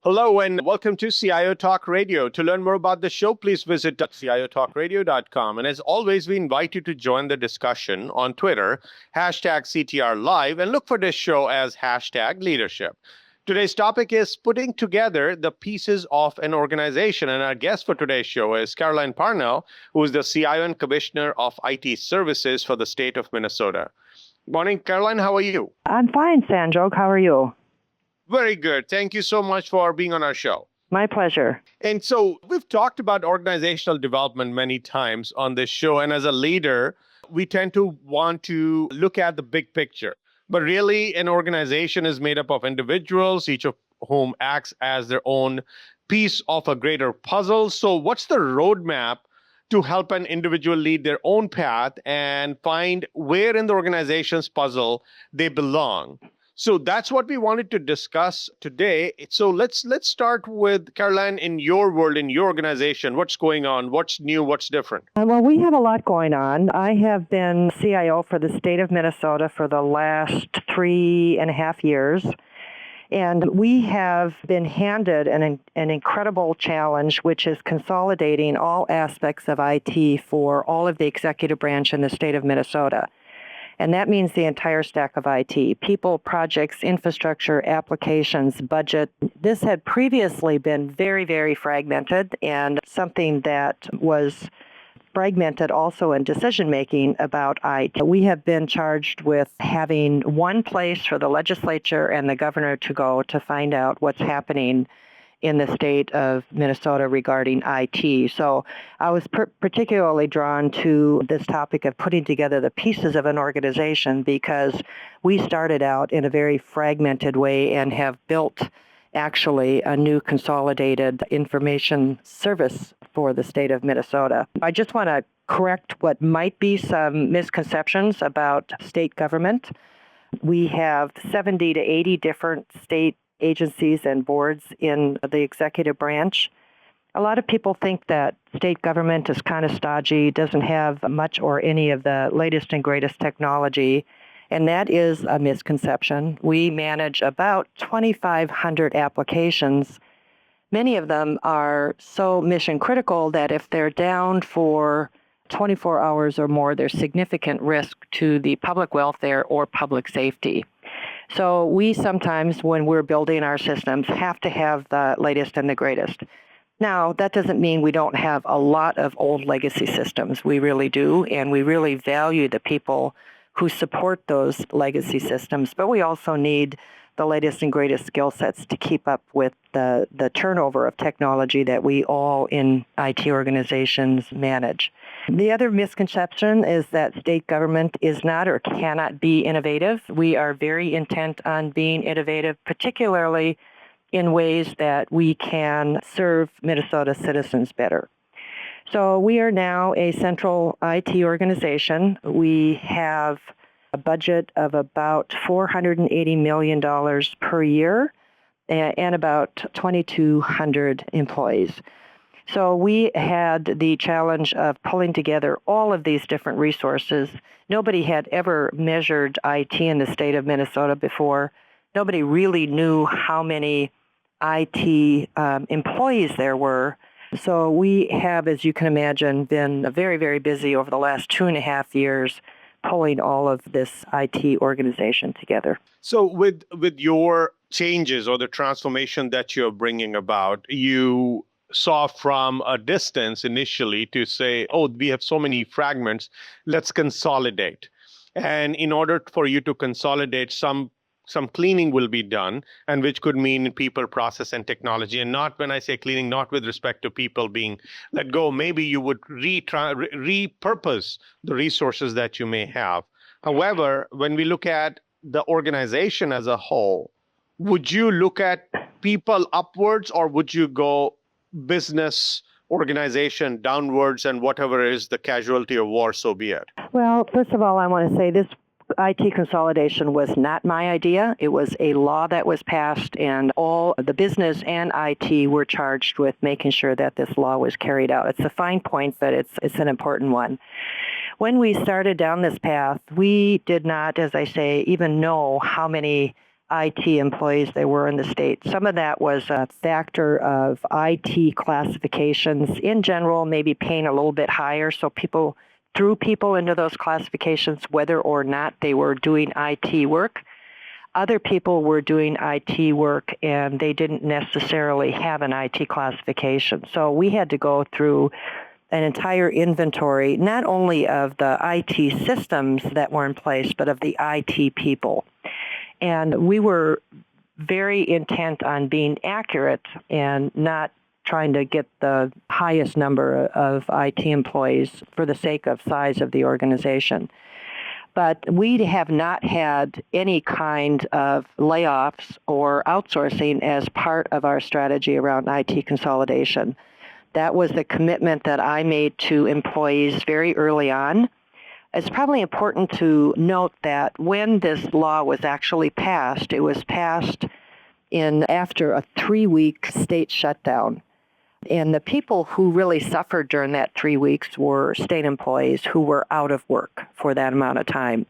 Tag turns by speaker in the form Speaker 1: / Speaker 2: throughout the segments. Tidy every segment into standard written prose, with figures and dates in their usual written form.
Speaker 1: Hello and welcome to CIO Talk Radio. To learn more about the show, please visit ciotalkradio.com. And as always, we invite you to join the discussion on Twitter, hashtag CTR Live, and look for this show as hashtag leadership. Today's topic is putting together the pieces of an organization. And our guest for today's show is Carolyn Parnell, who is the CIO and Commissioner of IT Services for the state of Minnesota. Morning, Carolyn. How are you?
Speaker 2: I'm fine, Sanjog. How are you?
Speaker 1: Very good. Thank you so much for being on our show.
Speaker 2: My pleasure.
Speaker 1: And so we've talked about organizational development many times on this show. And as a leader, we tend to want to look at the big picture. But really, an organization is made up of individuals, each of whom acts as their own piece of a greater puzzle. So what's the roadmap to help an individual lead their own path and find where in the organization's puzzle they belong? So that's what we wanted to discuss today. So let's start with Caroline, in your world, in your organization. What's going on? What's new? What's different?
Speaker 2: Well, we have a lot going on. I have been CIO for the state of Minnesota for the last 3.5 years. And we have been handed an incredible challenge, which is consolidating all aspects of IT for all of the executive branch in the state of Minnesota. And that means the entire stack of IT, people, projects, infrastructure, applications, budget. This had previously been very, very fragmented, and something that was fragmented also in decision-making about IT. We have been charged with having one place for the legislature and the governor to go to find out what's happening in the state of Minnesota regarding IT. So I was particularly drawn to this topic of putting together the pieces of an organization because we started out in a very fragmented way and have built actually a new consolidated information service for the state of Minnesota. I just want to correct what might be some misconceptions about state government. We have 70 to 80 different state agencies and boards in the executive branch. A lot of people think that state government is kind of stodgy, doesn't have much or any of the latest and greatest technology, and that is a misconception. We manage about 2,500 applications. Many of them are so mission critical that if they're down for 24 hours or more, there's significant risk to the public welfare or public safety. So we sometimes, when we're building our systems, have to have the latest and the greatest. Now, that doesn't mean we don't have a lot of old legacy systems. We really do, and we really value the people who support those legacy systems, but we also need the latest and greatest skill sets to keep up with the turnover of technology that we all in IT organizations manage. The other misconception is that state government is not or cannot be innovative. We are very intent on being innovative, particularly in ways that we can serve Minnesota citizens better. So we are now a central IT organization. We have a budget of about $480 million per year and about 2,200 employees. So we had the challenge of pulling together all of these different resources. Nobody had ever measured IT in the state of Minnesota before. Nobody really knew how many IT employees there were. So we have, as you can imagine, been very, very busy over the last 2.5 years pulling all of this IT organization together.
Speaker 1: So with your changes or the transformation that you're bringing about, you saw from a distance initially to say, oh, we have so many fragments, let's consolidate. And in order for you to consolidate, some cleaning will be done, and which could mean people, process, and technology. And not, when I say cleaning, not with respect to people being let go. Maybe you would repurpose the resources that you may have. However, when we look at the organization as a whole, would you look at people upwards, or would you go business organization downwards, and whatever is the casualty of war, so be it?
Speaker 2: Well, first of all, I want to say this IT consolidation was not my idea. It was a law that was passed, and all the business and IT were charged with making sure that this law was carried out. It's a fine point, but it's an important one. When we started down this path, we did not, as I say, even know how many IT employees there were in the state. Some of that was a factor of IT classifications in general, maybe paying a little bit higher, so people threw people into those classifications whether or not they were doing IT work. Other people were doing IT work and they didn't necessarily have an IT classification. So we had to go through an entire inventory, not only of the IT systems that were in place, but of the IT people. And we were very intent on being accurate and not trying to get the highest number of IT employees for the sake of size of the organization. But we have not had any kind of layoffs or outsourcing as part of our strategy around IT consolidation. That was the commitment that I made to employees very early on. It's probably important to note that when this law was actually passed, it was passed after a 3-week state shutdown. And the people who really suffered during that 3 weeks were state employees who were out of work for that amount of time.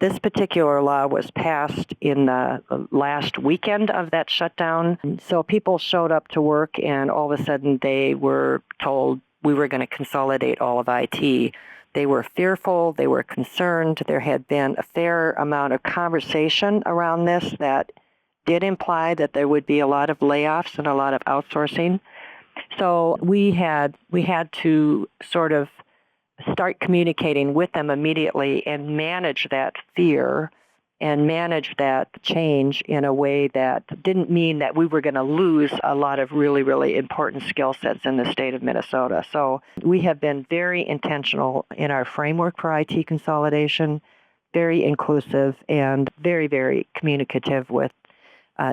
Speaker 2: This particular law was passed in the last weekend of that shutdown. So people showed up to work and all of a sudden they were told we were going to consolidate all of IT. They were fearful, they were concerned. There had been a fair amount of conversation around this that did imply that there would be a lot of layoffs and a lot of outsourcing. So we had to sort of start communicating with them immediately and manage that fear and manage that change in a way that didn't mean that we were going to lose a lot of really, really important skill sets in the state of Minnesota. So we have been very intentional in our framework for IT consolidation, very inclusive and very, very communicative with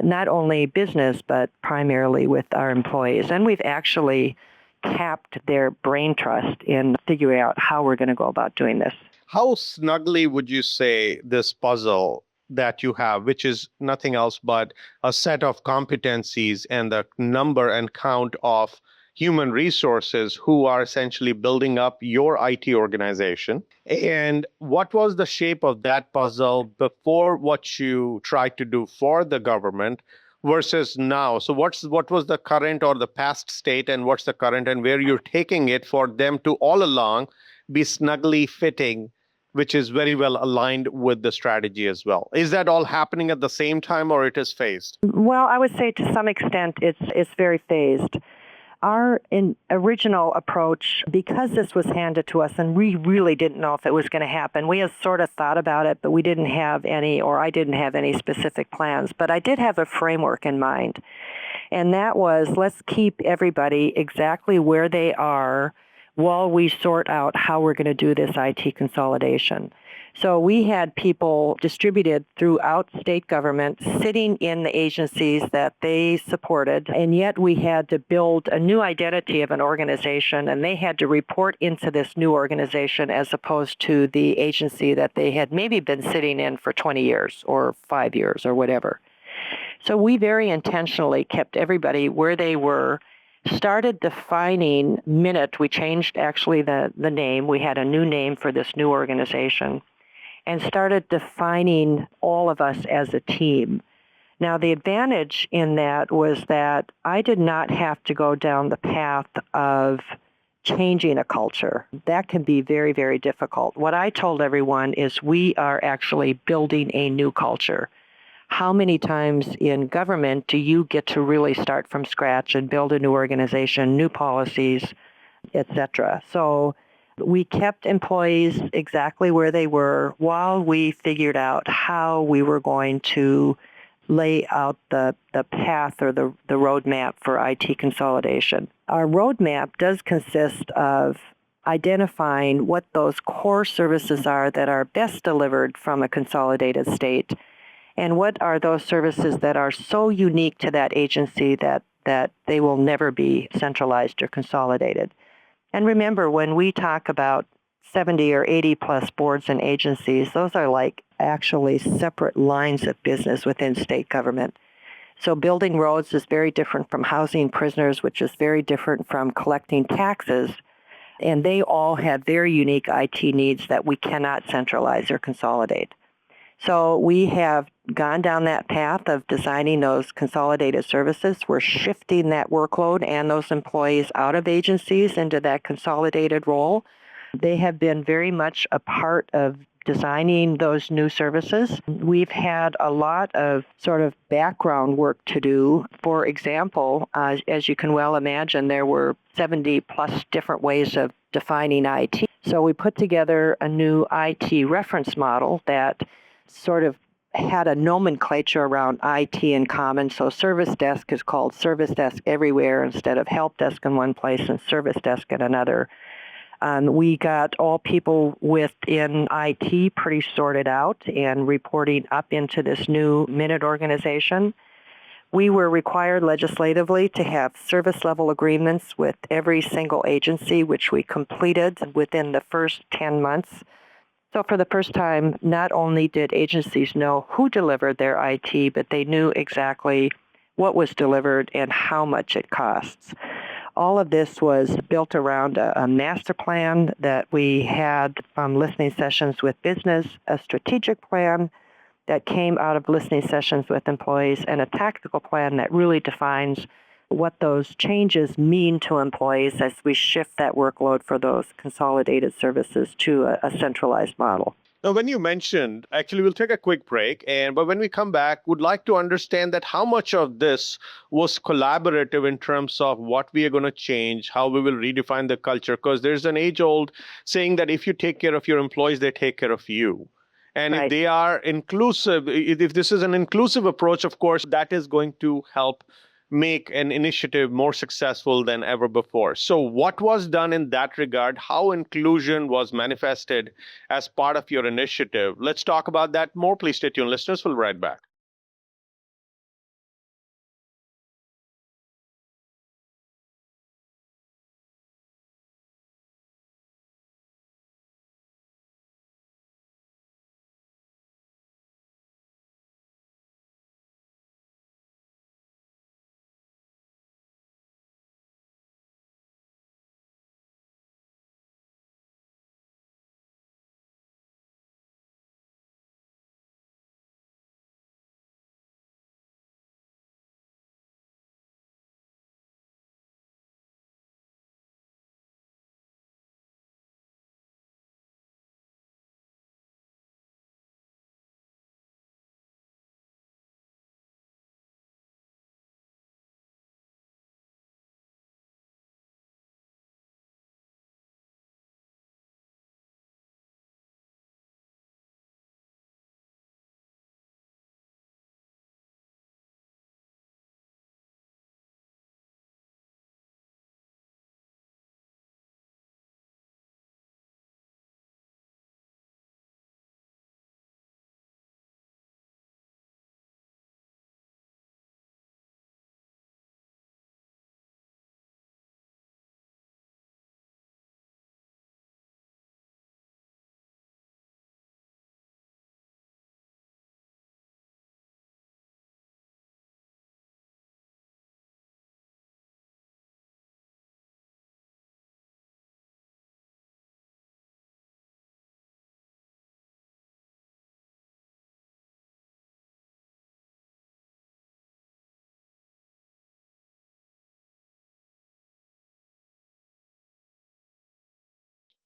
Speaker 2: not only business, but primarily with our employees. And we've actually tapped their brain trust in figuring out how we're going to go about doing this.
Speaker 1: How snugly would you say this puzzle that you have, which is nothing else but a set of competencies and the number and count of human resources who are essentially building up your IT organization? And what was the shape of that puzzle before what you tried to do for the government versus now? So what was the current or the past state, and what's the current, and where you're taking it for them to all along be snugly fitting, which is very well aligned with the strategy as well? Is that all happening at the same time, or it is phased?
Speaker 2: Well, I would say to some extent it's very phased. Our original approach, because this was handed to us and we really didn't know if it was going to happen, we had sort of thought about it, but we didn't have any, or I didn't have any specific plans. But I did have a framework in mind. And that was, let's keep everybody exactly where they are while we sort out how we're going to do this IT consolidation. So we had people distributed throughout state government sitting in the agencies that they supported, and yet we had to build a new identity of an organization, and they had to report into this new organization as opposed to the agency that they had maybe been sitting in for 20 years or 5 years or whatever. So we very intentionally kept everybody where they were, started defining MNIT. We changed actually the name. We had a new name for this new organization, and started defining all of us as a team. Now, the advantage in that was that I did not have to go down the path of changing a culture. That can be very, very difficult. What I told everyone is we are actually building a new culture. How many times in government do you get to really start from scratch and build a new organization, new policies, etc.? So we kept employees exactly where they were while we figured out how we were going to lay out the path or the roadmap for IT consolidation. Our roadmap does consist of identifying what those core services are that are best delivered from a consolidated state, and what are those services that are so unique to that agency that they will never be centralized or consolidated. And remember, when we talk about 70 or 80 plus boards and agencies, those are like actually separate lines of business within state government. So building roads is very different from housing prisoners, which is very different from collecting taxes. And they all have very unique IT needs that we cannot centralize or consolidate. So we have gone down that path of designing those consolidated services. We're shifting that workload and those employees out of agencies into that consolidated role. They have been very much a part of designing those new services. We've had a lot of sort of background work to do. For example, as you can well imagine, there were 70 plus different ways of defining IT. So we put together a new IT reference model that sort of had a nomenclature around IT in common. So service desk is called service desk everywhere instead of help desk in one place and service desk in another. We got all people within IT pretty sorted out and reporting up into this new MNIT organization. We were required legislatively to have service level agreements with every single agency, which we completed within the first 10 months. So for the first time, not only did agencies know who delivered their IT, but they knew exactly what was delivered and how much it costs. All of this was built around a master plan that we had from listening sessions with business, a strategic plan that came out of listening sessions with employees, and a tactical plan that really defines what those changes mean to employees as we shift that workload for those consolidated services to a centralized model.
Speaker 1: Now, when you mentioned, actually, we'll take a quick break, but when we come back, would like to understand that how much of this was collaborative in terms of what we are going to change, how we will redefine the culture, because there's an age-old saying that if you take care of your employees, they take care of you. And
Speaker 2: Right.
Speaker 1: if they are inclusive, if this is an inclusive approach, of course, that is going to help make an initiative more successful than ever before. So what was done in that regard? How inclusion was manifested as part of your initiative? Let's talk about that more. Please stay tuned, listeners. We'll be right back.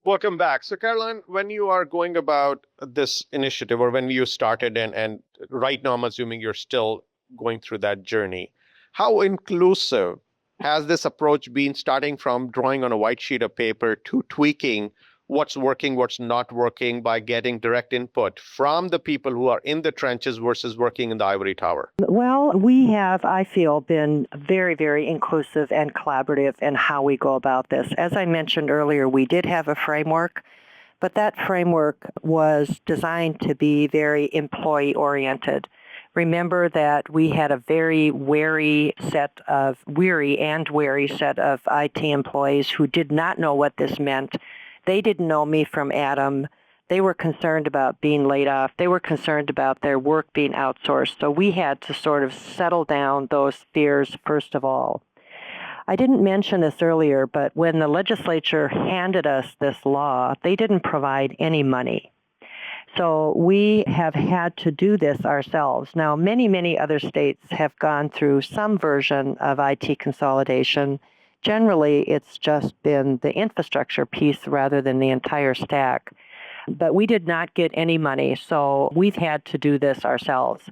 Speaker 1: Welcome back. So, Caroline, when you are going about this initiative or when you started, and right now I'm assuming you're still going through that journey, how inclusive has this approach been, starting from drawing on a white sheet of paper to tweaking what's working, what's not working by getting direct input from the people who are in the trenches versus working in the ivory tower?
Speaker 2: Well, we have, I feel, been very, very inclusive and collaborative in how we go about this. As I mentioned earlier, we did have a framework, but that framework was designed to be very employee-oriented. Remember that we had a very weary set of IT employees who did not know what this meant. They didn't know me from Adam. They were concerned about being laid off. They were concerned about their work being outsourced. So we had to sort of settle down those fears first of all. I didn't mention this earlier, but when the legislature handed us this law, they didn't provide any money. So we have had to do this ourselves. Now, many, many other states have gone through some version of IT consolidation. Generally, it's just been the infrastructure piece rather than the entire stack. But we did not get any money, so we've had to do this ourselves.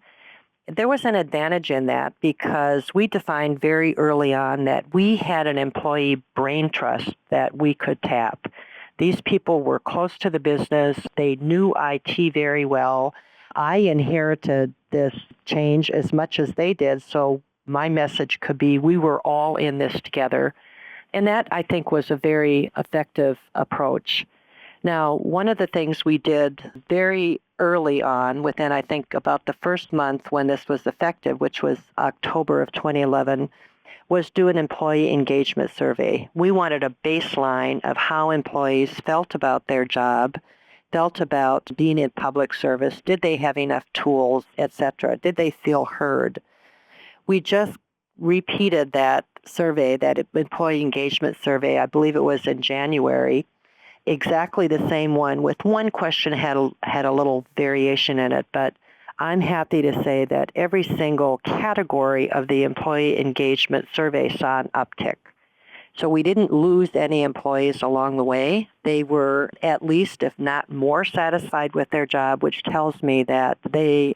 Speaker 2: There was an advantage in that because we defined very early on that we had an employee brain trust that we could tap. These people were close to the business. They knew IT very well. I inherited this change as much as they did, so my message could be we were all in this together. And that, I think, was a very effective approach. Now, one of the things we did very early on, within I think about the first month when this was effective, which was October of 2011, was do an employee engagement survey. We wanted a baseline of how employees felt about their job, felt about being in public service, did they have enough tools, etc. Did they feel heard? We just repeated that survey, that employee engagement survey, I believe it was in January, exactly the same one, with one question had a little variation in it, but I'm happy to say that every single category of the employee engagement survey saw an uptick. So we didn't lose any employees along the way. They were at least, if not more, satisfied with their job, which tells me that they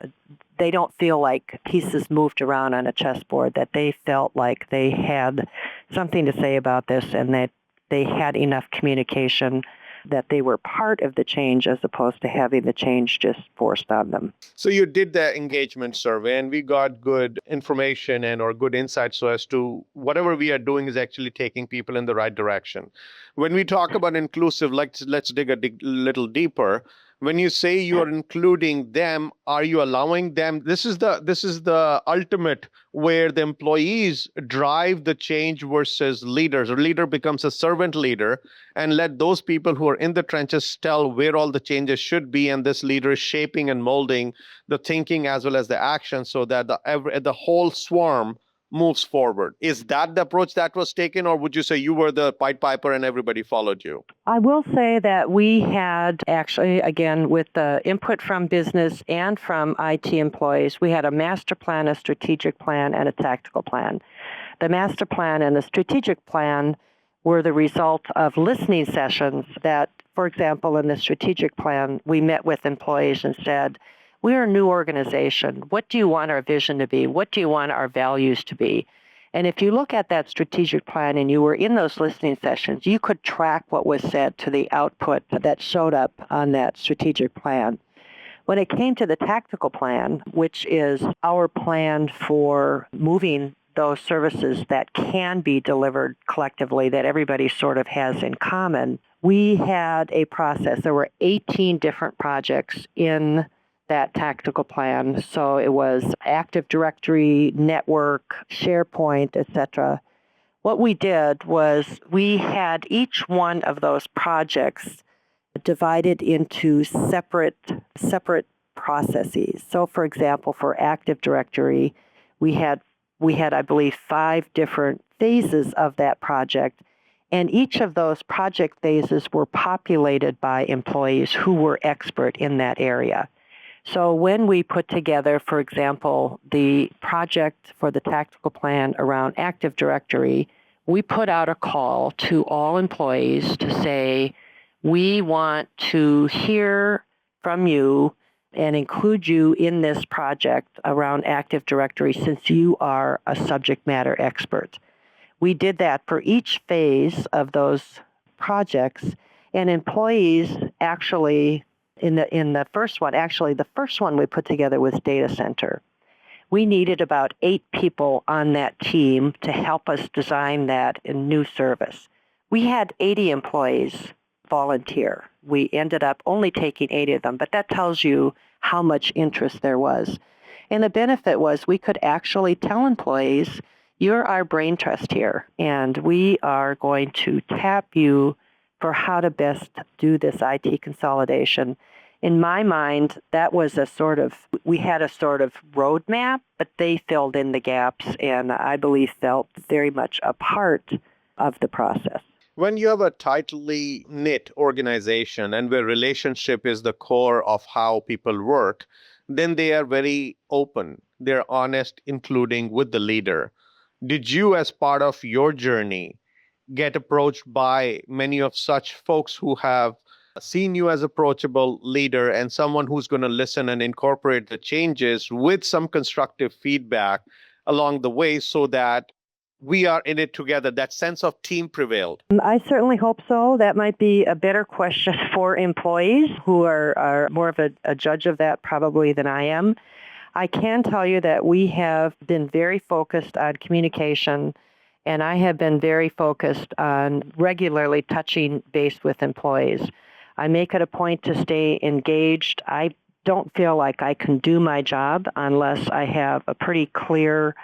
Speaker 2: don't feel like pieces moved around on a chessboard, that they felt like they had something to say about this and that they had enough communication, that they were part of the change as opposed to having the change just forced on them.
Speaker 1: So you did the engagement survey and we got good information and or good insight so as to whatever we are doing is actually taking people in the right direction. When we talk about inclusive, let's dig a little deeper. When you say you are including them, are you allowing them? This is the ultimate where the employees drive the change versus leaders. A leader becomes a servant leader and let those people who are in the trenches tell where all the changes should be, and this leader is shaping and molding the thinking as well as the action so that the whole swarm moves forward. Is that the approach that was taken, or would you say you were the Pied Piper and everybody followed you?
Speaker 2: I will say that we had actually, again, with the input from business and from IT employees, we had a master plan, a strategic plan, and a tactical plan. The master plan and the strategic plan were the result of listening sessions that, for example, in the strategic plan, we met with employees and said, we're a new organization. What do you want our vision to be? What do you want our values to be? And if you look at that strategic plan and you were in those listening sessions, you could track what was said to the output that showed up on that strategic plan. When it came to the tactical plan, which is our plan for moving those services that can be delivered collectively, that everybody sort of has in common, we had a process. There were 18 different projects in that tactical plan. So it was Active Directory, network, SharePoint, etc. What we did was we had each one of those projects divided into separate processes. So for example, for Active Directory, we had I believe 5 different phases of that project, and each of those project phases were populated by employees who were expert in that area. So when we put together, for example, the project for the tactical plan around Active Directory, we put out a call to all employees to say, we want to hear from you and include you in this project around Active Directory since you are a subject matter expert. We did that for each phase of those projects, and employees actually in the first one, actually the first one we put together was data center. We needed about 8 people on that team to help us design that new service. We had 80 employees volunteer. We ended up only taking 80 of them, but that tells you how much interest there was. And the benefit was we could actually tell employees, you're our brain trust here, and we are going to tap you for how to best do this IT consolidation. In my mind, that was we had a sort of roadmap, but they filled in the gaps and I believe felt very much a part of the process.
Speaker 1: When you have a tightly knit organization and where relationship is the core of how people work, then they are very open. They're honest, including with the leader. Did you, as part of your journey, get approached by many of such folks who have seen you as approachable leader and someone who's going to listen and incorporate the changes with some constructive feedback along the way so that we are in it together? That sense of team prevailed.
Speaker 2: I certainly hope so. That might be a better question for employees who are more of a judge of that probably than I am. I can tell you that we have been very focused on communication, and I have been very focused on regularly touching base with employees. I make it a point to stay engaged. I don't feel like I can do my job unless I have a pretty clear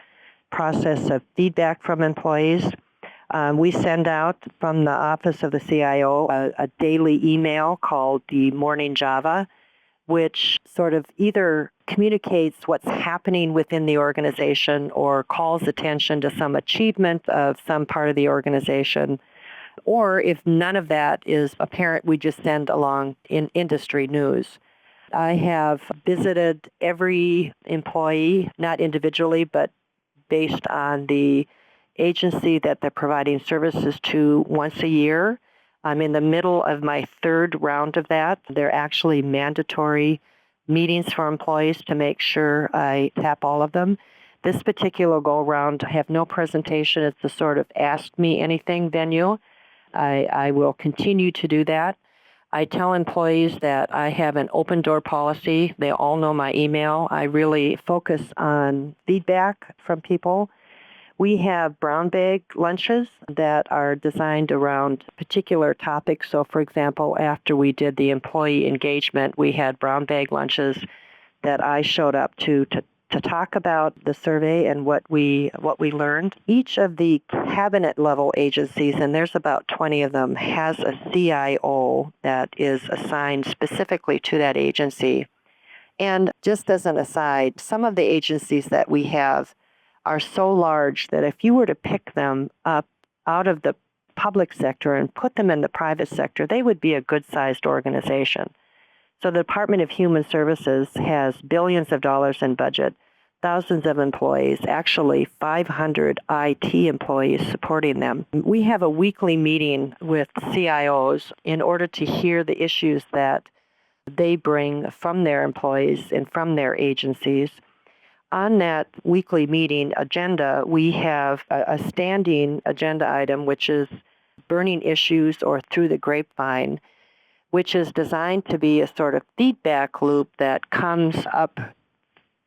Speaker 2: process of feedback from employees. We send out from the office of the CIO a daily email called the Morning Java, which sort of either communicates what's happening within the organization or calls attention to some achievement of some part of the organization. Or if none of that is apparent, we just send along in industry news. I have visited every employee, not individually, but based on the agency that they're providing services to once a year. I'm in the middle of my third round of that. They're actually mandatory meetings for employees to make sure I tap all of them. This particular go-round, I have no presentation. It's a sort of ask me anything venue. I will continue to do that. I tell employees that I have an open door policy. They all know my email. I really focus on feedback from people. We have brown bag lunches that are designed around particular topics. So, for example, after we did the employee engagement, we had brown bag lunches that I showed up to talk about the survey and what we learned. Each of the cabinet level agencies, and there's about 20 of them, has a CIO that is assigned specifically to that agency. And just as an aside, some of the agencies that we have are so large that if you were to pick them up out of the public sector and put them in the private sector, they would be a good-sized organization. So the Department of Human Services has billions of dollars in budget, thousands of employees, actually 500 IT employees supporting them. We have a weekly meeting with CIOs in order to hear the issues that they bring from their employees and from their agencies. On that weekly meeting agenda, we have a standing agenda item, which is burning issues or through the grapevine, which is designed to be a sort of feedback loop that comes up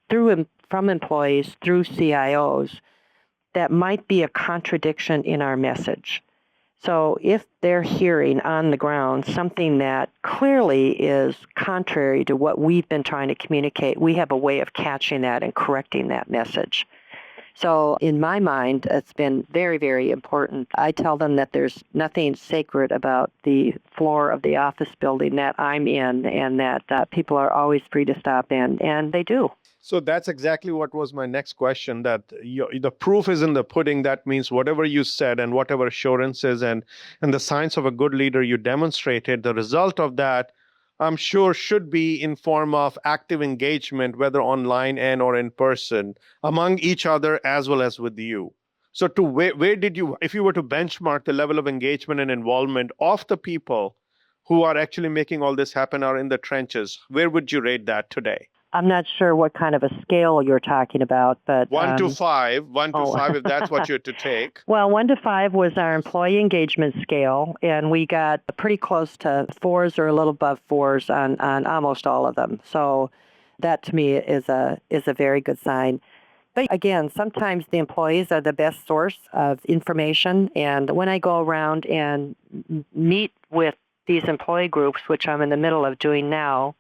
Speaker 2: from employees through CIOs that might be a contradiction in our message. So if they're hearing on the ground something that clearly is contrary to what we've been trying to communicate, we have a way of catching that and correcting that message. So in my mind, it's been very, very important. I tell them that there's nothing sacred about the floor of the office building that I'm in, and that people are always free to stop in, and they do.
Speaker 1: So that's exactly what was my next question, that the proof is in the pudding. That means whatever you said and whatever assurances and the signs of a good leader you demonstrated, the result of that, I'm sure, should be in form of active engagement, whether online and or in person, among each other as well as with you. So to where did you, if you were to benchmark the level of engagement and involvement of the people who are actually making all this happen are in the trenches, where would you rate that today?
Speaker 2: I'm not sure what kind of a scale you're talking about, but
Speaker 1: 1 to 5, 1 to 5, if that's what you're to take.
Speaker 2: Well, 1 to 5 was our employee engagement scale, and we got pretty close to 4s or a little above 4s on almost all of them. So that to me is a very good sign. But again, sometimes the employees are the best source of information, and when I go around and meet with these employee groups, which I'm in the middle of doing now,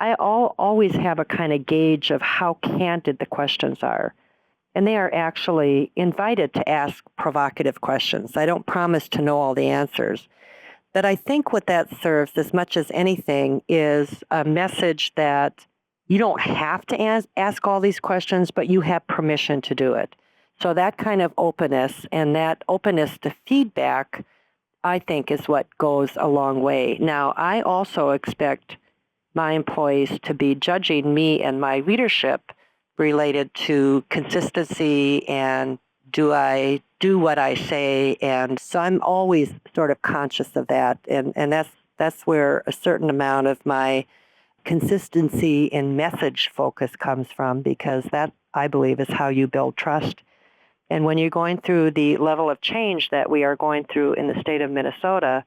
Speaker 2: I always have a kind of gauge of how candid the questions are. And they are actually invited to ask provocative questions. I don't promise to know all the answers. But I think what that serves as much as anything is a message that you don't have to ask all these questions, but you have permission to do it. So that kind of openness and that openness to feedback I think, is what goes a long way. Now, I also expect my employees to be judging me and my leadership related to consistency and do I do what I say? And so I'm always sort of conscious of that. And that's where a certain amount of my consistency and message focus comes from, because that, I believe, is how you build trust. And when you're going through the level of change that we are going through in the state of Minnesota,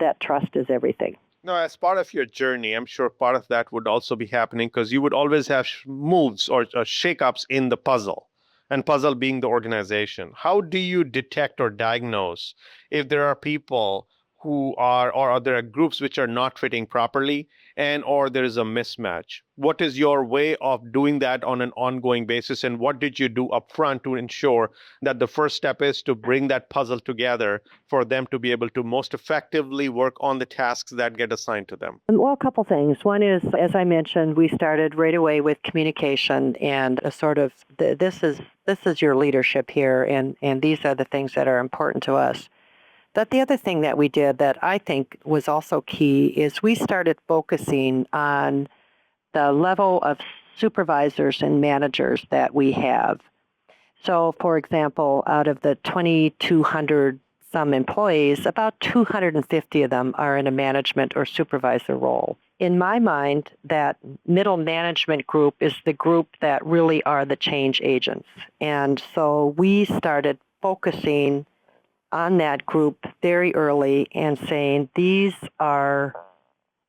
Speaker 2: that trust is everything.
Speaker 1: No, as part of your journey, I'm sure part of that would also be happening because you would always have moves or shakeups in the puzzle, and puzzle being the organization. How do you detect or diagnose if there are people who are, or there are groups which are not fitting properly, and or there is a mismatch? What is your way of doing that on an ongoing basis, and what did you do upfront to ensure that the first step is to bring that puzzle together for them to be able to most effectively work on the tasks that get assigned to them?
Speaker 2: Well, a couple things. One is, as I mentioned, we started right away with communication and a sort of this is your leadership here, and these are the things that are important to us. But the other thing that we did that I think was also key is we started focusing on the level of supervisors and managers that we have. So, for example, out of the 2,200 some employees, about 250 of them are in a management or supervisor role. In my mind, that middle management group is the group that really are the change agents. And so we started focusing on that group very early and saying, these are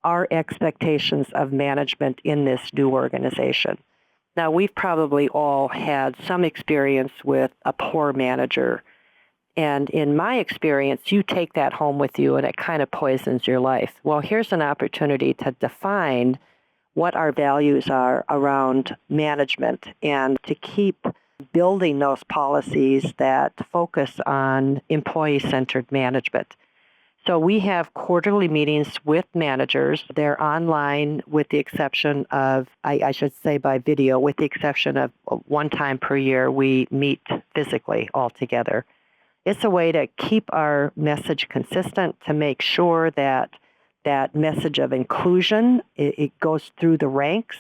Speaker 2: our expectations of management in this new organization. Now, we've probably all had some experience with a poor manager. And in my experience, you take that home with you and it kind of poisons your life. Well, here's an opportunity to define what our values are around management and to keep building those policies that focus on employee-centered management. So we have quarterly meetings with managers. They're online with the exception of, I should say by video, with the exception of one time per year we meet physically all together. It's a way to keep our message consistent, to make sure that that message of inclusion, it goes through the ranks.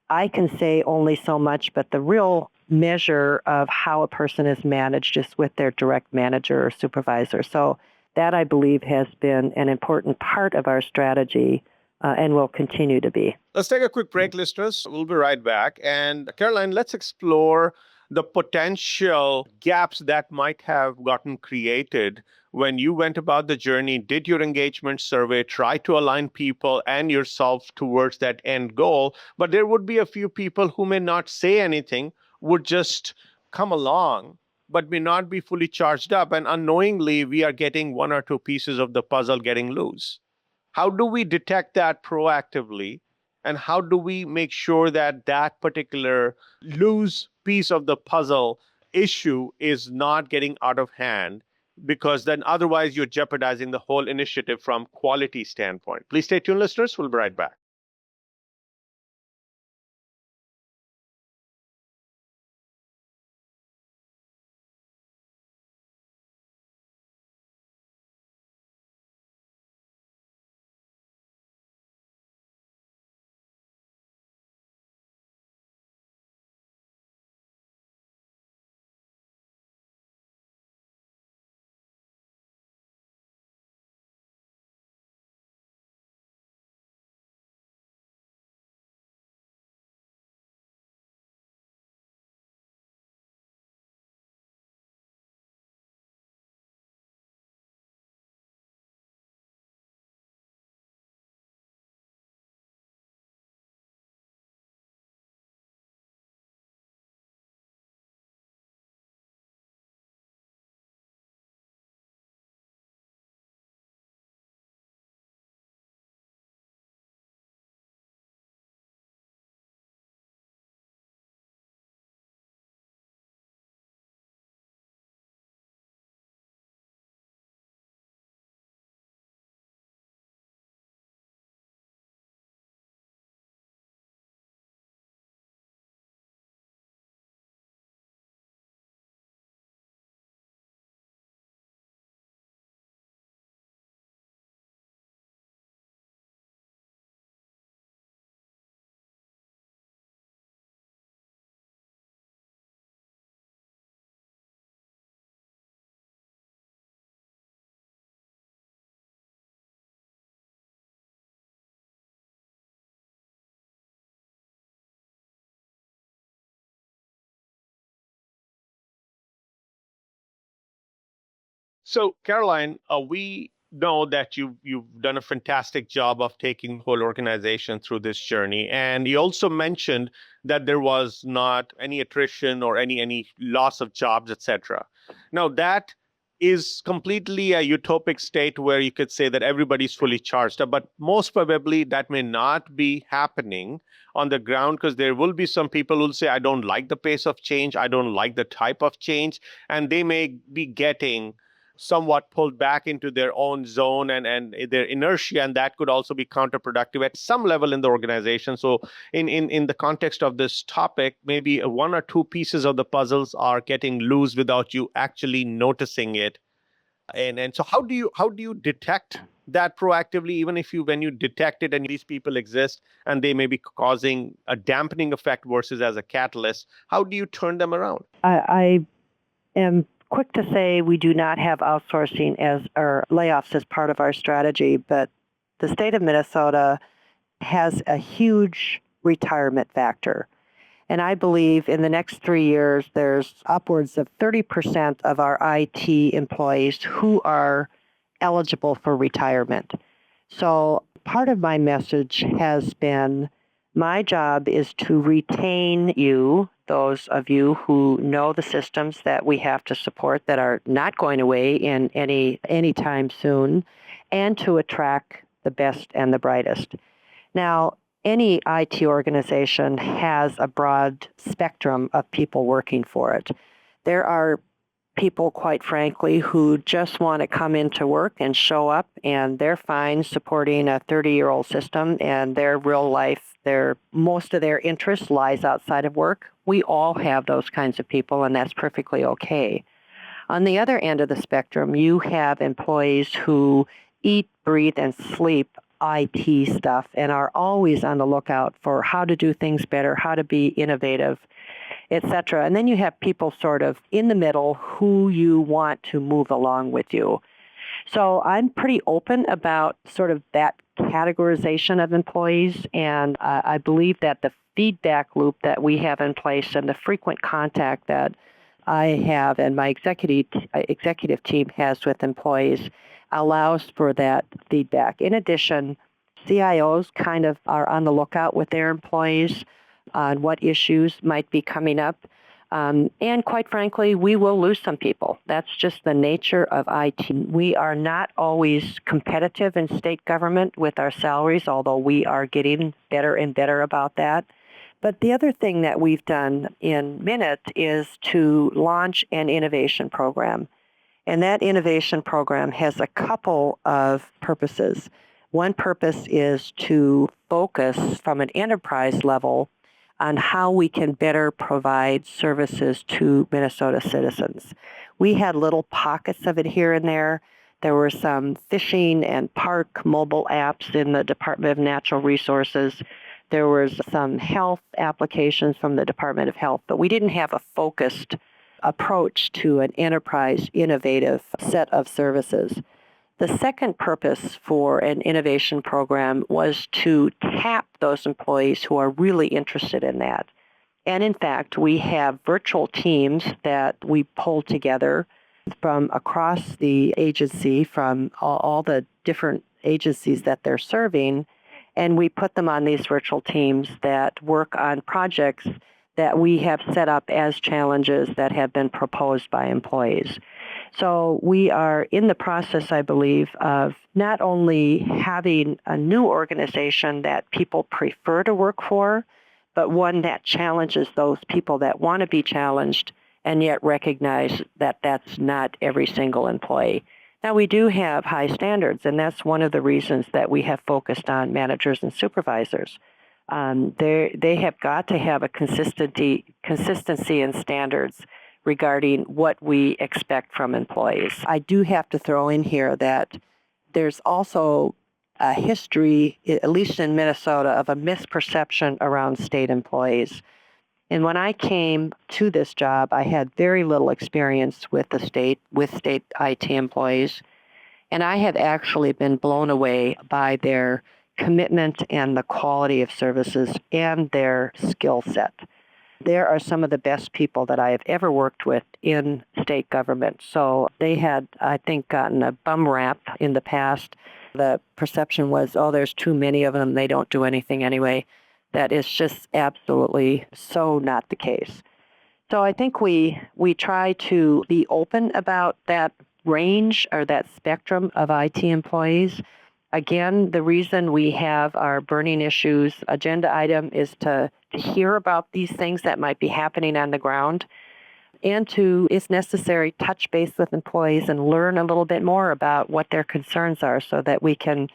Speaker 2: I can say only so much, but the real measure of how a person is managed is with their direct manager or supervisor. So that, I believe, has been an important part of our strategy and will continue to be.
Speaker 1: Let's take a quick break, listeners. We'll be right back. And Caroline, let's explore the potential gaps that might have gotten created when you went about the journey, did your engagement survey, try to align people and yourself towards that end goal. But there would be a few people who may not say anything, would just come along, but may not be fully charged up. And unknowingly, we are getting one or two pieces of the puzzle getting loose. How do we detect that proactively? And how do we make sure that that particular loose piece of the puzzle issue is not getting out of hand? Because then otherwise you're jeopardizing the whole initiative from quality standpoint. Please stay tuned, listeners. We'll be right back. So, Caroline, we know that you've done a fantastic job of taking the whole organization through this journey, and you also mentioned that there was not any attrition or any loss of jobs, etc. Now, that is completely a utopic state where you could say that everybody's fully charged up, but most probably that may not be happening on the ground because there will be some people who'll say, I don't like the pace of change, I don't like the type of change, and they may be getting somewhat pulled back into their own zone and their inertia, and that could also be counterproductive at some level in the organization. So in the context of this topic, maybe one or two pieces of the puzzles are getting loose without you actually noticing it. And so how do you detect that proactively, even if you when you detect it and these people exist and they may be causing a dampening effect versus as a catalyst, how do you turn them around?
Speaker 2: I am quick to say we do not have outsourcing as or layoffs as part of our strategy, but the state of Minnesota has a huge retirement factor. And I believe in the next 3 years, there's upwards of 30% of our IT employees who are eligible for retirement. So part of my message has been my job is to retain you, those of you who know the systems that we have to support that are not going away in any time soon, and to attract the best and the brightest. Now, any IT organization has a broad spectrum of people working for it. There are people, quite frankly, who just want to come into work and show up, and they're fine supporting a 30-year-old system, and their real life, most of their interest lies outside of work. We all have those kinds of people, and that's perfectly okay. On the other end of the spectrum, you have employees who eat, breathe, and sleep IT stuff and are always on the lookout for how to do things better, how to be innovative, etc. And then you have people sort of in the middle who you want to move along with you. So I'm pretty open about sort of that categorization of employees, and I believe that the feedback loop that we have in place and the frequent contact that I have and my executive team has with employees allows for that feedback. In addition, CIOs kind of are on the lookout with their employees on what issues might be coming up. And quite frankly, we will lose some people. That's just the nature of IT. We are not always competitive in state government with our salaries, although we are getting better and better about that. But the other thing that we've done in MNIT is to launch an innovation program. And that innovation program has a couple of purposes. One purpose is to focus from an enterprise level on how we can better provide services to Minnesota citizens. We had little pockets of it here and there. There were some fishing and park mobile apps in the Department of Natural Resources. There was some health applications from the Department of Health, but we didn't have a focused approach to an enterprise innovative set of services. The second purpose for an innovation program was to tap those employees who are really interested in that. And in fact, we have virtual teams that we pull together from across the agency, from all the different agencies that they're serving, and we put them on these virtual teams that work on projects that we have set up as challenges that have been proposed by employees. So we are in the process, I believe, of not only having a new organization that people prefer to work for, but one that challenges those people that want to be challenged and yet recognize that that's not every single employee. Now, we do have high standards, and that's one of the reasons that we have focused on managers and supervisors. They have got to have a consistency in standards regarding what we expect from employees. I do have to throw in here that there's also a history, at least in Minnesota, of a misperception around state employees. And when I came to this job, I had very little experience with state IT employees, and I have actually been blown away by their commitment and the quality of services and their skill set. There are some of the best people that I have ever worked with in state government. So they had, I think, gotten a bum rap in the past. The perception was, oh, there's too many of them. They don't do anything anyway. That is just absolutely so not the case. So I think we try to be open about that range or that spectrum of IT employees. Again, the reason we have our burning issues agenda item is to hear about these things that might be happening on the ground and to, if necessary, touch base with employees and learn a little bit more about what their concerns are so that we can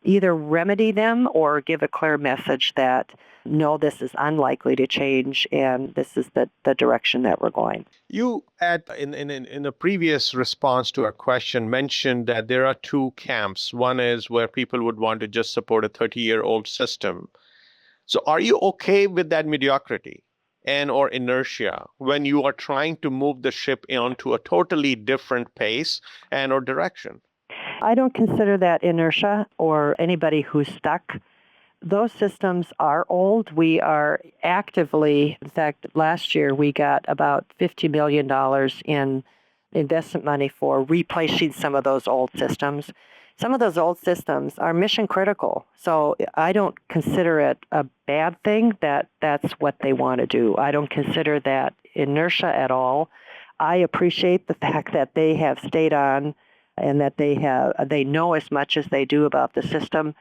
Speaker 2: either remedy them or give a clear message that, no, this is unlikely to change and this is the direction that we're going.
Speaker 1: You, in a previous response to a question, mentioned that there are two camps. One is where people would want to just support a 30-year-old system. So are you okay with that mediocrity and or inertia when you are trying to move the ship onto a totally different pace and or direction?
Speaker 2: I don't consider that inertia or anybody who's stuck. Those systems are old. We are actively, in fact, last year we got about $50 million in investment money for replacing some of those old systems. Some of those old systems are mission critical. So I don't consider it a bad thing that that's what they want to do. I don't consider that inertia at all. I appreciate the fact that they have stayed on and that they know as much as they do about the system.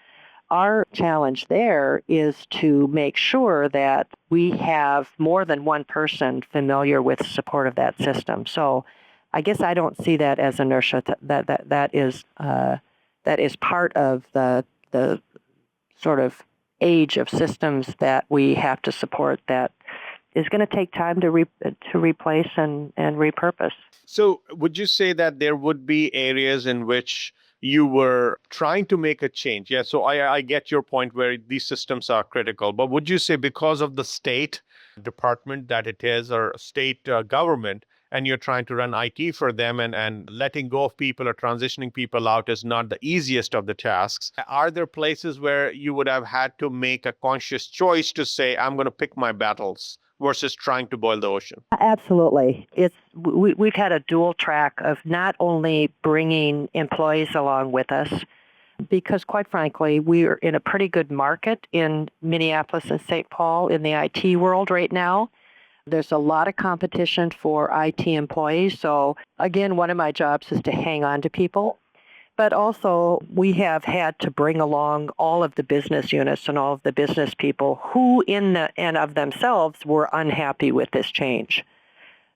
Speaker 2: Our challenge there is to make sure that we have more than one person familiar with support of that system. So I guess I don't see that as inertia. That is part of the sort of age of systems that we have to support that is going to take time to replace and repurpose.
Speaker 1: So would you say that there would be areas in which you were trying to make a change? Yeah, so I get your point where these systems are critical, but would you say because of the state department that it is or state government, and you're trying to run IT for them and letting go of people or transitioning people out is not the easiest of the tasks. Are there places where you would have had to make a conscious choice to say, I'm going to pick my battles versus trying to boil the ocean?
Speaker 2: Absolutely. We've had a dual track of not only bringing employees along with us, because quite frankly, we're in a pretty good market in Minneapolis and St. Paul in the IT world right now. There's a lot of competition for IT employees. So again, one of my jobs is to hang on to people. But also, we have had to bring along all of the business units and all of the business people who in the and of themselves were unhappy with this change.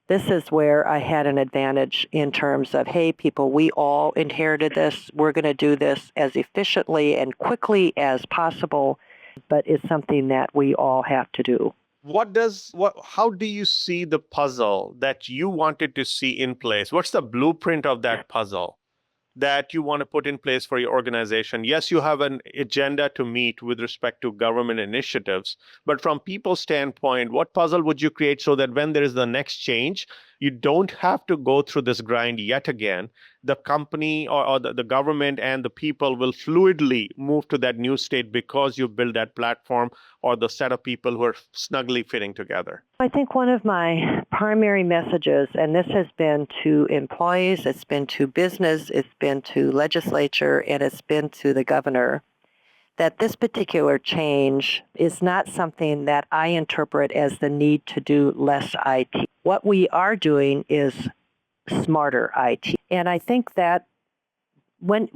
Speaker 2: This is where I had an advantage in terms of, hey, people, we all inherited this. We're going to do this as efficiently and quickly as possible, but it's something that we all have to do.
Speaker 1: How do you see the puzzle that you wanted to see in place? What's the blueprint of that puzzle that you want to put in place for your organization? Yes, you have an agenda to meet with respect to government initiatives, but from people's standpoint, what puzzle would you create so that when there is the next change, you don't have to go through this grind yet again? The company or the government and the people will fluidly move to that new state because you build that platform or the set of people who are snugly fitting together.
Speaker 2: I think one of my primary messages, and this has been to employees, it's been to business, it's been to legislature, and it's been to the governor, that this particular change is not something that I interpret as the need to do less IT. What we are doing is smarter IT. And I think that when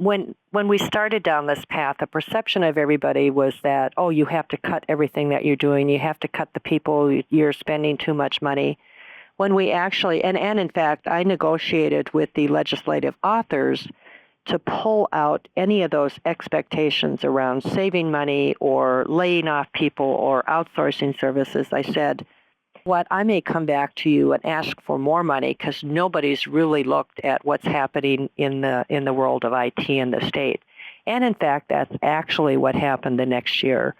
Speaker 2: we started down this path, the perception of everybody was that, oh, you have to cut everything that you're doing. You have to cut the people. You're spending too much money. When we actually, and in fact, I negotiated with the legislative authors to pull out any of those expectations around saving money or laying off people or outsourcing services. I said, what, I may come back to you and ask for more money because nobody's really looked at what's happening in the world of IT in the state. And in fact, that's actually what happened the next year.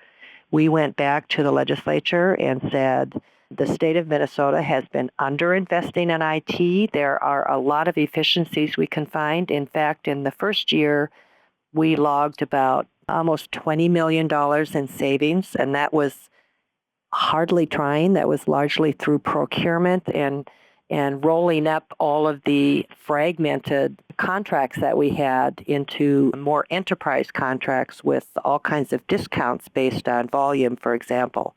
Speaker 2: We went back to the legislature and said, the state of Minnesota has been underinvesting in IT. There are a lot of efficiencies we can find. In fact, in the first year, we logged about almost $20 million in savings, and that was hardly trying. That was largely through procurement and rolling up all of the fragmented contracts that we had into more enterprise contracts with all kinds of discounts based on volume, for example.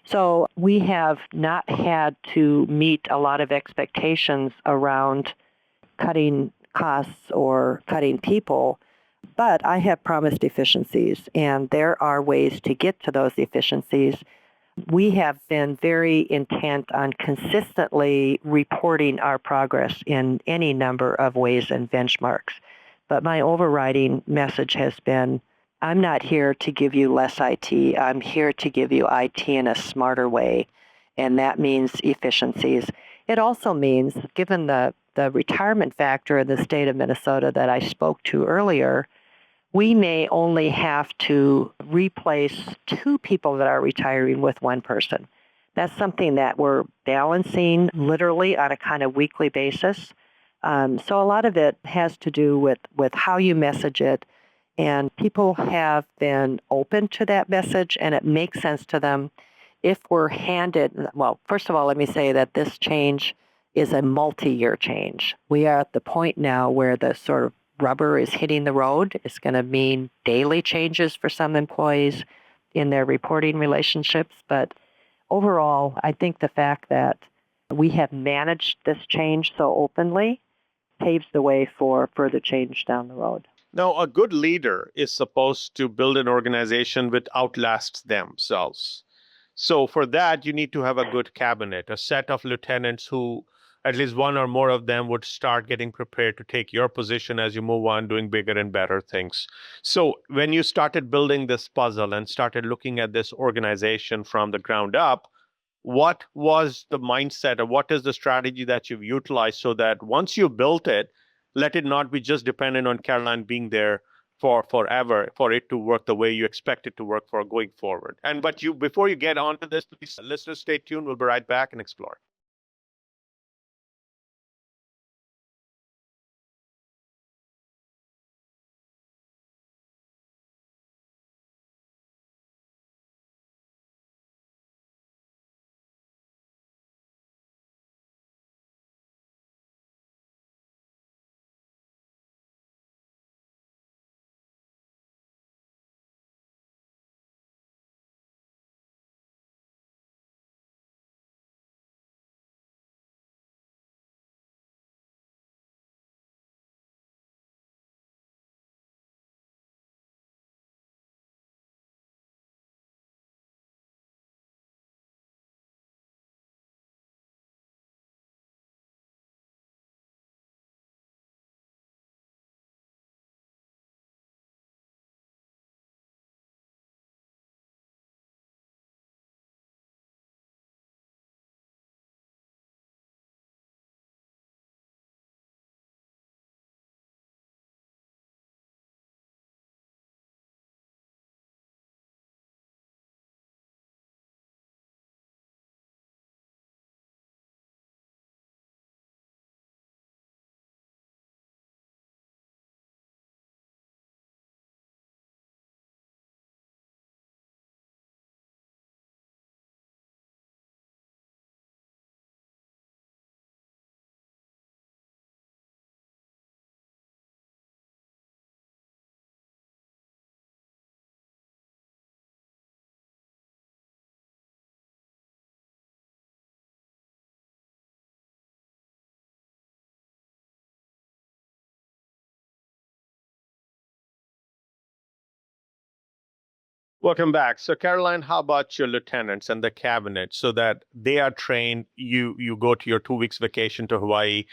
Speaker 2: So we have not had to meet a lot of expectations around cutting costs or cutting people, but I have promised efficiencies, and there are ways to get to those efficiencies. We have been very intent on consistently reporting our progress in any number of ways and benchmarks. But my overriding message has been, I'm not here to give you less IT. I'm here to give you IT in a smarter way, and that means efficiencies. It also means, given the retirement factor in the state of Minnesota that I spoke to earlier, we may only have to replace 2 people that are retiring with 1 person. That's something that we're balancing literally on a kind of weekly basis. So a lot of it has to do with how you message it, and people have been open to that message, and it makes sense to them if we're handed, well, first of all, let me say that this change is a multi-year change. We are at the point now where the sort of rubber is hitting the road. It's going to mean daily changes for some employees in their reporting relationships. But overall, I think the fact that we have managed this change so openly paves the way for further change down the road.
Speaker 1: Now, a good leader is supposed to build an organization which outlasts themselves. So for that, you need to have a good cabinet, a set of lieutenants who, at least one or more of them, would start getting prepared to take your position as you move on, doing bigger and better things. So when you started building this puzzle and started looking at this organization from the ground up, what was the mindset or what is the strategy that you've utilized so that once you built it, let it not be just dependent on Caroline being there for forever for it to work the way you expect it to work for going forward. And but you before you get onto this, please, listeners, stay tuned. We'll be right back and explore. Welcome back. So, Caroline, how about your lieutenants and the cabinet so that they are trained? You go to your 2 weeks vacation to Hawaii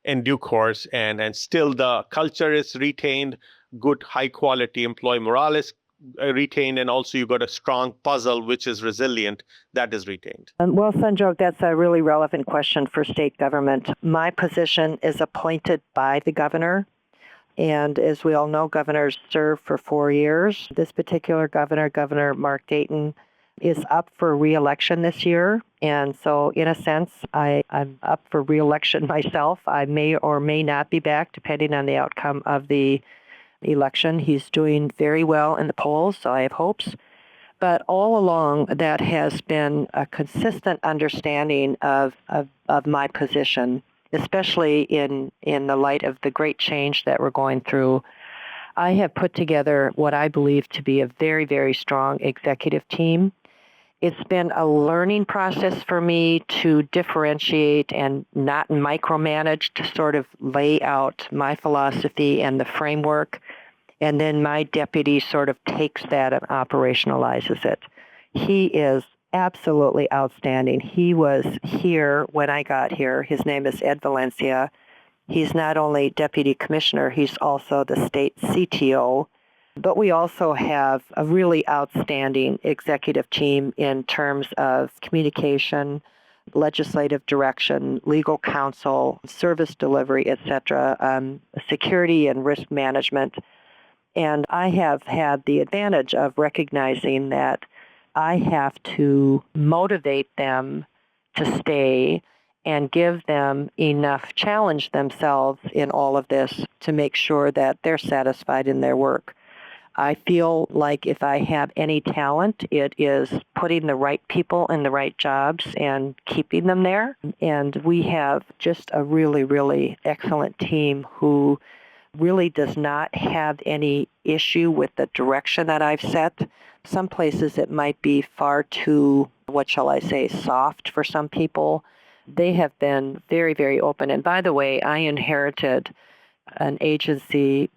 Speaker 1: in due course, and still the culture is retained, good high quality employee morale is retained, and also you got a strong puzzle which is resilient that is retained.
Speaker 2: Well, Sanjog, that's a really relevant question for state government. My position is appointed by the governor. And as we all know, governors serve for 4 years. This particular governor, Governor Mark Dayton, is up for re-election this year. And so in a sense, I'm up for re-election myself. I may or may not be back, depending on the outcome of the election. He's doing very well in the polls, so I have hopes. But all along, that has been a consistent understanding of my position, especially in the light of the great change that we're going through. I have put together what I believe to be a very, very strong executive team. It's been a learning process for me to differentiate and not micromanage, to sort of lay out my philosophy and the framework. And then my deputy sort of takes that and operationalizes it. He is absolutely outstanding. He was here when I got here. His name is Ed Valencia. He's not only deputy commissioner, he's also the state CTO. But we also have a really outstanding executive team in terms of communication, legislative direction, legal counsel, service delivery, etc., security and risk management. And I have had the advantage of recognizing that I have to motivate them to stay and give them enough challenge themselves in all of this to make sure that they're satisfied in their work. I feel like if I have any talent, it is putting the right people in the right jobs and keeping them there. And we have just a really, really excellent team who really does not have any issue with the direction that I've set. Some places it might be far too, what shall I say, soft for some people. They have been very, very open. And by the way, I inherited an agency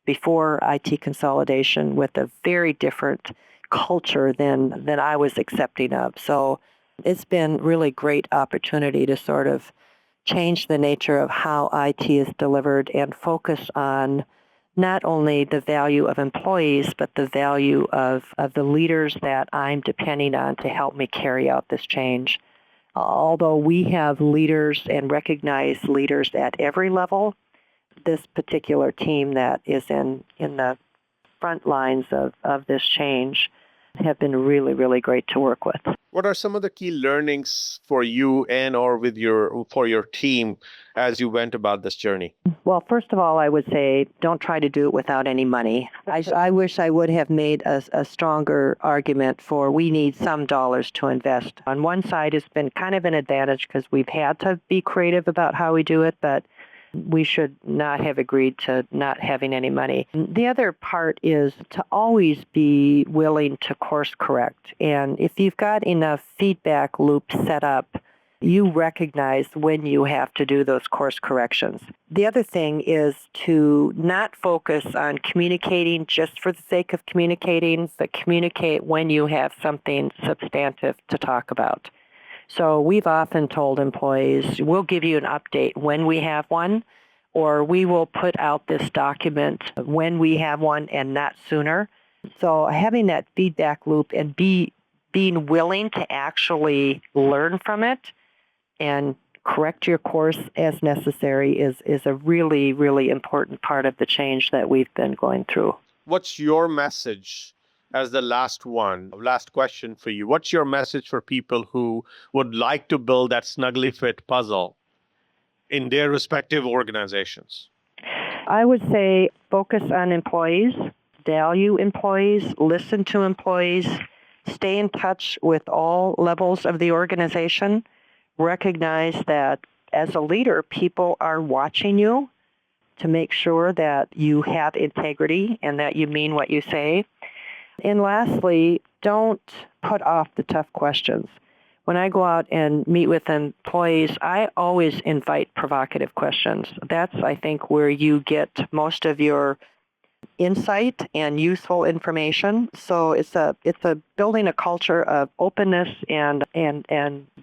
Speaker 2: before IT Consolidation with a very different culture than I was accepting of. So it's been really great opportunity to sort of change the nature of how IT is delivered and focus on not only the value of employees, but the value of the leaders that I'm depending on to help me carry out this change. Although we have leaders and recognized leaders at every level, this particular team that is in the front lines of this change have been really, really great to work with.
Speaker 1: What are some of the key learnings for you and or for your team as you went about this journey?
Speaker 2: Well, first of all, I would say don't try to do it without any money. I wish I would have made a stronger argument for we need some dollars to invest. On one side, it's been kind of an advantage because we've had to be creative about how we do it, but we should not have agreed to not having any money. The other part is to always be willing to course correct. And if you've got enough feedback loops set up, you recognize when you have to do those course corrections. The other thing is to not focus on communicating just for the sake of communicating, but communicate when you have something substantive to talk about. So we've often told employees, we'll give you an update when we have one, or we will put out this document when we have one and not sooner. So having that feedback loop and being willing to actually learn from it and correct your course as necessary is a really, really important part of the change that we've been going through.
Speaker 1: What's your message as the last question for you? What's your message for people who would like to build that snugly fit puzzle in their respective organizations?
Speaker 2: I would say focus on employees, value employees, listen to employees, stay in touch with all levels of the organization, recognize that as a leader, people are watching you to make sure that you have integrity and that you mean what you say. And lastly, don't put off the tough questions. When I go out and meet with employees, I always invite provocative questions. That's, I think, where you get most of your insight and useful information. So it's a building a culture of openness and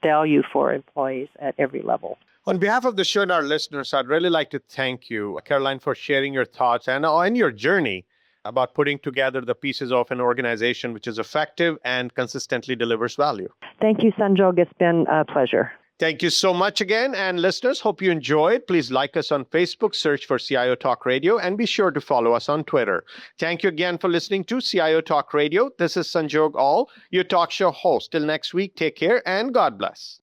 Speaker 2: value for employees at every level.
Speaker 1: On behalf of the show and our listeners, I'd really like to thank you, Caroline, for sharing your thoughts and your journey about putting together the pieces of an organization which is effective and consistently delivers value.
Speaker 2: Thank you, Sanjog. It's been a pleasure.
Speaker 1: Thank you so much again. And listeners, hope you enjoyed. Please like us on Facebook, search for CIO Talk Radio, and be sure to follow us on Twitter. Thank you again for listening to CIO Talk Radio. This is Sanjog Aul, your talk show host. Till next week, take care and God bless.